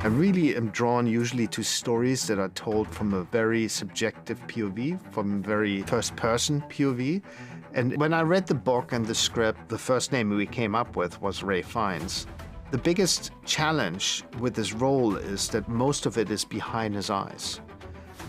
I really am drawn usually to stories that are told from a very subjective POV, from a very first-person POV. And when I read the book and the script, the first name we came up with was Raih Fiennes. The biggest challenge with this role is that most of it is behind his eyes.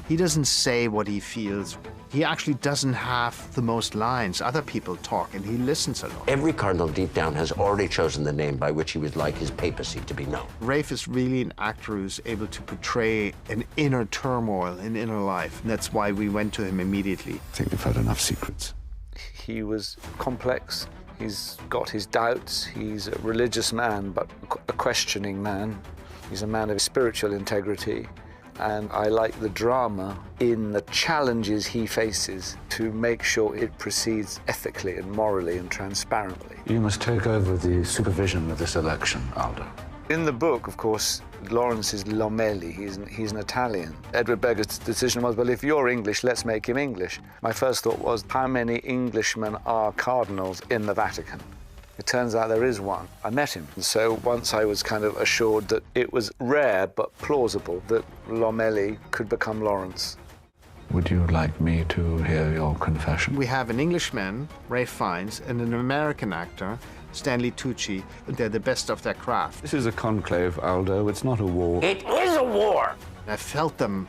He doesn't say what he feels. He actually doesn't have the most lines. Other people talk, and he listens a lot. Every cardinal deep down has already chosen the name by which he would like his papacy to be known. Raih is really an actor who's able to portray an inner turmoil, an inner life. And that's why we went to him immediately. I think we've had enough secrets. He was complex. He's got his doubts. He's a religious man, but a questioning man. He's a man of spiritual integrity. And I like the drama in the challenges he faces to make sure it proceeds ethically and morally and transparently. You must take over the supervision of this election, Aldo. In the book, of course, Lawrence is Lomeli. He's an Italian. Edward Berger's decision was, well, if you're English, let's make him English. My first thought was, how many Englishmen are cardinals in the Vatican? It turns out there is one. I met him. And so once I was kind of assured that it was rare but plausible that Lomeli could become Lawrence. Would you like me to hear your confession? We have an Englishman, Raih Fiennes, and an American actor, Stanley Tucci. They're the best of their craft. This is a conclave, Aldo. It's not a war. It is a war! I felt them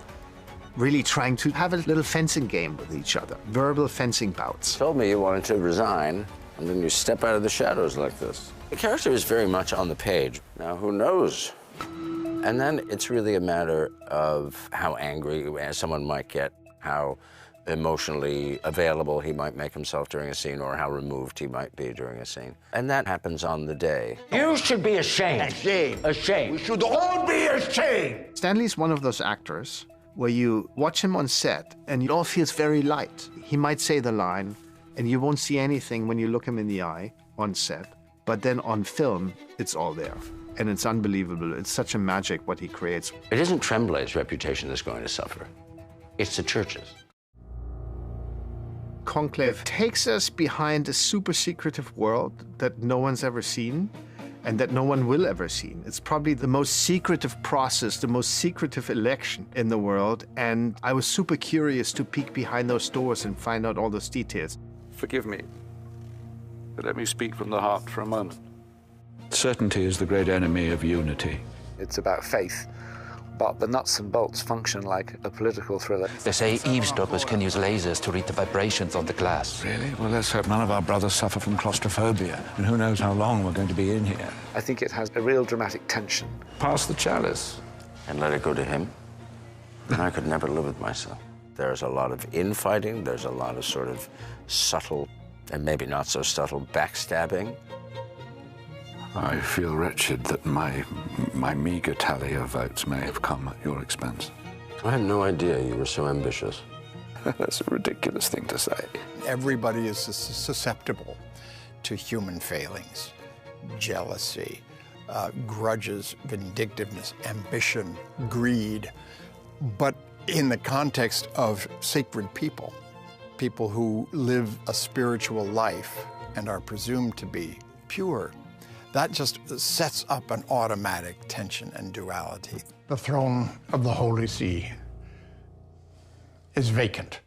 really trying to have a little fencing game with each other, verbal fencing bouts. Told me you wanted to resign, and then you step out of the shadows like this. The character is very much on the page. Now, who knows? And then it's really a matter of how angry someone might get, how emotionally available he might make himself during a scene, or how removed he might be during a scene. And that happens on the day. You should be ashamed. Ashamed. Ashamed. We should all be ashamed. Stanley's one of those actors where you watch him on set and it all feels very light. He might say the line, and you won't see anything when you look him in the eye on set. But then on film, it's all there. And it's unbelievable. It's such a magic what he creates. It isn't Tremblay's reputation that's going to suffer. It's the church's. Conclave takes us behind a super secretive world that no one's ever seen and that no one will ever see. It's probably the most secretive process, the most secretive election in the world. And I was super curious to peek behind those doors and find out all those details. Forgive me, but let me speak from the heart for a moment. Certainty is the great enemy of unity. It's about faith, but the nuts and bolts function like a political thriller. They say eavesdroppers can use lasers to read the vibrations on the glass. Really? Well, let's hope none of our brothers suffer from claustrophobia. And who knows how long we're going to be in here. I think it has a real dramatic tension. Pass the chalice. And let it go to him. And I could never live with myself. There's a lot of infighting. There's a lot of sort of subtle, and maybe not so subtle, backstabbing. I feel wretched that my meager tally of votes may have come at your expense. I had no idea you were so ambitious. That's a ridiculous thing to say. Everybody is susceptible to human failings, jealousy, grudges, vindictiveness, ambition, greed. But in the context of sacred people, people who live a spiritual life and are presumed to be pure, that just sets up an automatic tension and duality. The throne of the Holy See is vacant.